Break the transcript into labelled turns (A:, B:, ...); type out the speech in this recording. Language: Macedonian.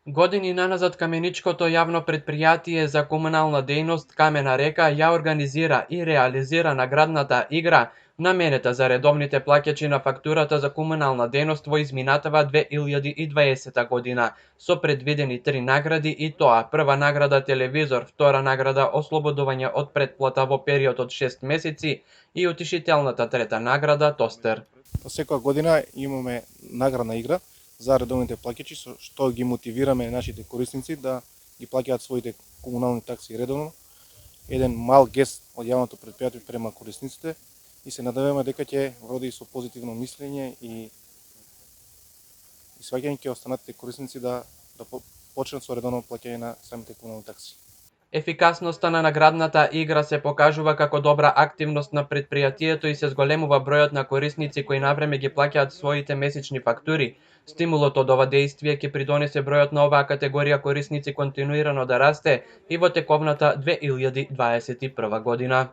A: Години наназад Каменичкото јавно претпријатие за комунална дејност Камена река ја организира и реализира наградната игра наменета за редовните плаќачи на фактурата за комунална дејност во изминатава 2020 година, со предвидени 3 награди и тоа: прва награда телевизор, втора награда ослободување од претплата во период од 6 месеци и утешителната трета награда тостер.
B: Секоја година имаме наградна игра за редовните плаќачи, со што ги мотивираме нашите корисници да ги плаќаат своите комунални такси редовно. Еден мал гест од јавното претпријатие према корисниците и се надеваме дека ќе роди со позитивно мислење и сваќање ќе останатите корисници да почнат со редовно плаќање на самите комунални такси.
A: Ефикасноста на наградната игра се покажува како добра активност на претпријатието и се зголемува бројот на корисници кои навреме ги плаќаат своите месечни фактури. Стимулот од ова дејствие ќе придонесе бројот на оваа категорија корисници континуирано да расте и во тековната 2021 година.